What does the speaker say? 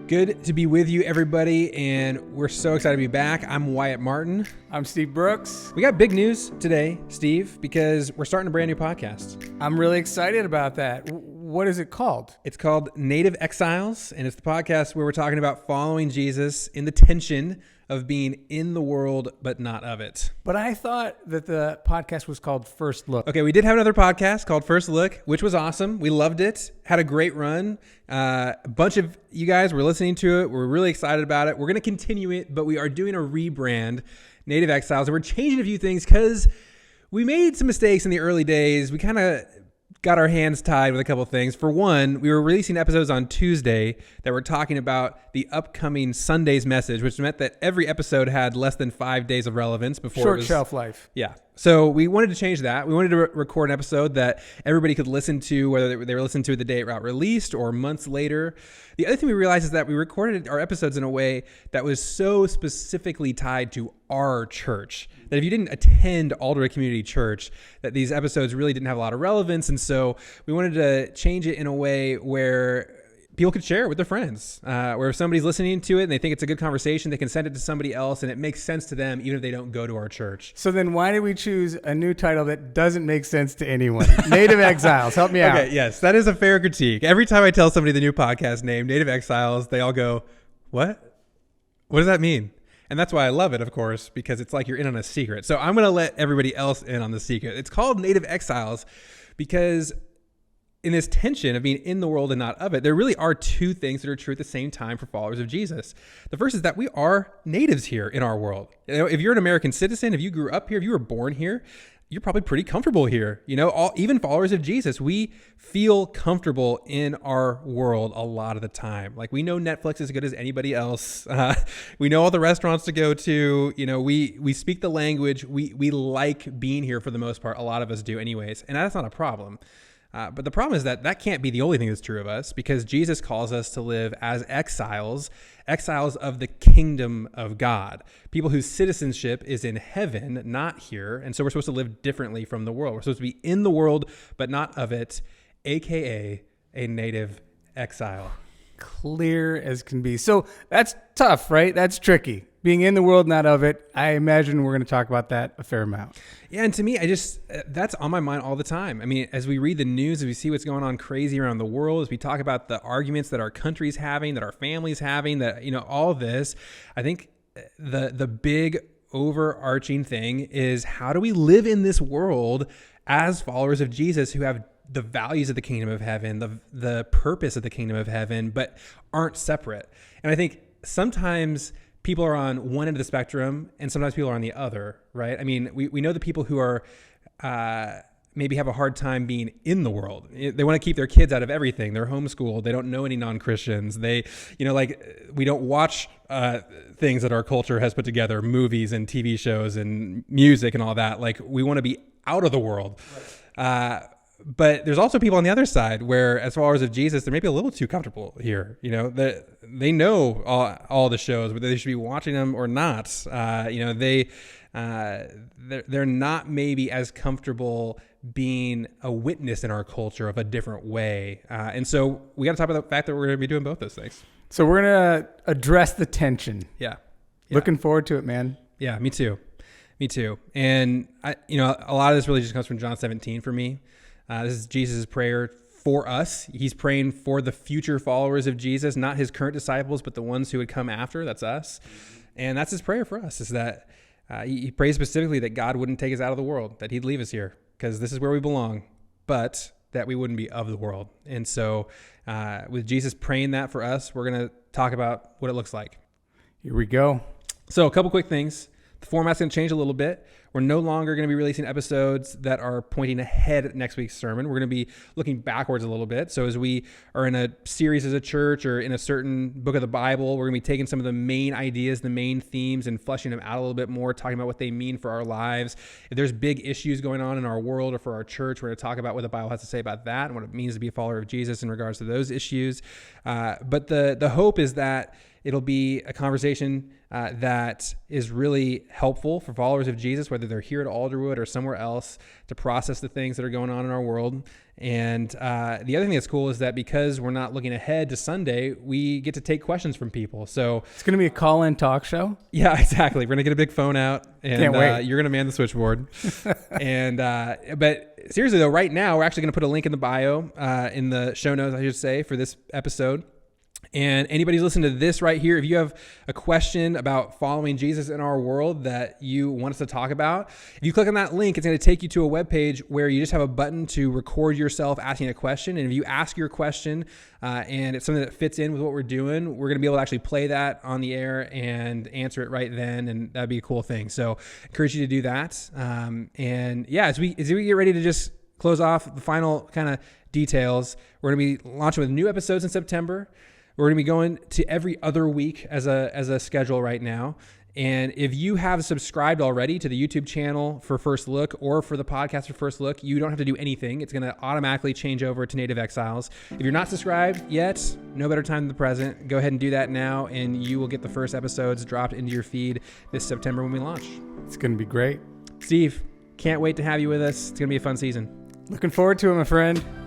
Good to be with you, everybody, and we're so excited to be back. I'm Wyatt Martin. I'm Steve Brooks. We got big news today, Steve, because we're starting a brand new podcast. I'm really excited about that. What is it called? It's called Native Exiles, and it's the podcast where we're talking about following Jesus in the tension of being in the world, but not of it. But I thought that the podcast was called First Look. Okay, we did have another podcast called First Look, which was awesome. We loved it. Had a great run. A bunch of you guys were listening to it. We're really excited about it. We're going to continue it, but we are doing a rebrand, Native Exiles, and we're changing a few things because we made some mistakes in the early days. We kind of got our hands tied with a couple of things. For one, we were releasing episodes on Tuesday that were talking about the upcoming Sunday's message, which meant that every episode had less than 5 days of relevance before Short shelf life. Yeah. So we wanted to change that. We wanted to record an episode that everybody could listen to, whether they were listening to it the day it got released or months later. The other thing we realized is that we recorded our episodes in a way that was so specifically tied to our church that if you didn't attend Alderwood Community Church, that these episodes really didn't have a lot of relevance. And so we wanted to change it in a way where people could share it with their friends, where if somebody's listening to it and they think it's a good conversation, they can send it to somebody else and it makes sense to them, even if they don't go to our church. So then why did we choose a new title that doesn't make sense to anyone? Native Exiles, help me out. Okay, yes, that is a fair critique. Every time I tell somebody the new podcast name, Native Exiles, they all go, what? What does that mean? And that's why I love it, of course, because it's like you're in on a secret. So I'm going to let everybody else in on the secret. It's called Native Exiles because in this tension of being in the world and not of it, there really are two things that are true at the same time for followers of Jesus. The first is that we are natives here in our world. You know, if you're an American citizen, if you grew up here, if you were born here, you're probably pretty comfortable here. You know, even followers of Jesus, we feel comfortable in our world a lot of the time. Like we know Netflix as good as anybody else. We know all the restaurants to go to. You know, we speak the language. We like being here for the most part. A lot of us do anyways. And that's not a problem. But the problem is that can't be the only thing that's true of us, because Jesus calls us to live as exiles of the kingdom of God, people whose citizenship is in heaven, not here. And so we're supposed to live differently from the world. We're supposed to be in the world, but not of it, aka a native exile. Clear as can be. So that's tough, right? That's tricky. Being in the world, not of it. I imagine we're going to talk about that a fair amount. Yeah, and to me, that's on my mind all the time. I mean, as we read the news, as we see what's going on crazy around the world, as we talk about the arguments that our country's having, that our family's having, that, you know, all of this, I think the big overarching thing is, how do we live in this world as followers of Jesus who have the values of the kingdom of heaven, the purpose of the kingdom of heaven, but aren't separate? And I think sometimes people are on one end of the spectrum and sometimes people are on the other, right? I mean, we know the people who are maybe have a hard time being in the world. They want to keep their kids out of everything. They're homeschooled. They don't know any non-Christians. They, you know, like we don't watch things that our culture has put together, movies and TV shows and music and all that. Like we want to be out of the world. Right. But there's also people on the other side where, as followers of Jesus, they're maybe a little too comfortable here. You know, they know all the shows, whether they should be watching them or not. You know, they're not maybe as comfortable being a witness in our culture of a different way. And so we got to talk about the fact that we're going to be doing both those things. So we're going to address the tension. Yeah. Looking forward to it, man. Yeah, me too. Me too. And you know, a lot of this really just comes from John 17 for me. This is Jesus' prayer for us. He's praying for the future followers of Jesus, not his current disciples, but the ones who would come after. That's us. And that's his prayer for us, is that he prays specifically that God wouldn't take us out of the world, that he'd leave us here, because this is where we belong, but that we wouldn't be of the world. And so with Jesus praying that for us, we're going to talk about what it looks like. Here we go. So a couple quick things. The format's going to change a little bit. We're no longer going to be releasing episodes that are pointing ahead at next week's sermon. We're going to be looking backwards a little bit. So as we are in a series as a church or in a certain book of the Bible, we're going to be taking some of the main ideas, the main themes, and fleshing them out a little bit more, talking about what they mean for our lives. If there's big issues going on in our world or for our church, we're going to talk about what the Bible has to say about that and what it means to be a follower of Jesus in regards to those issues. But the hope is that it'll be a conversation that is really helpful for followers of Jesus, whether whether they're here at Alderwood or somewhere else, to process the things that are going on in our world. And the other thing that's cool is that because we're not looking ahead to Sunday, we get to take questions from people. So it's going to be a call-in talk show. Yeah, exactly. We're going to get a big phone out, and Can't wait. You're going to man the switchboard. And but seriously though, right now we're actually going to put a link in the bio, in the show notes, I should say, for this episode. And anybody who's listening to this right here, if you have a question about following Jesus in our world that you want us to talk about, if you click on that link, it's going to take you to a webpage where you just have a button to record yourself asking a question. And if you ask your question and it's something that fits in with what we're doing, we're going to be able to actually play that on the air and answer it right then. And that'd be a cool thing. So I encourage you to do that. And yeah, as we get ready to just close off the final kind of details, we're going to be launching with new episodes in September. We're going to be going to every other week as a schedule right now. And if you have subscribed already to the YouTube channel for First Look or for the podcast for First Look, you don't have to do anything. It's going to automatically change over to Native Exiles. If you're not subscribed yet, no better time than the present. Go ahead and do that now, and you will get the first episodes dropped into your feed this September when we launch. It's going to be great. Steve, can't wait to have you with us. It's going to be a fun season. Looking forward to it, my friend.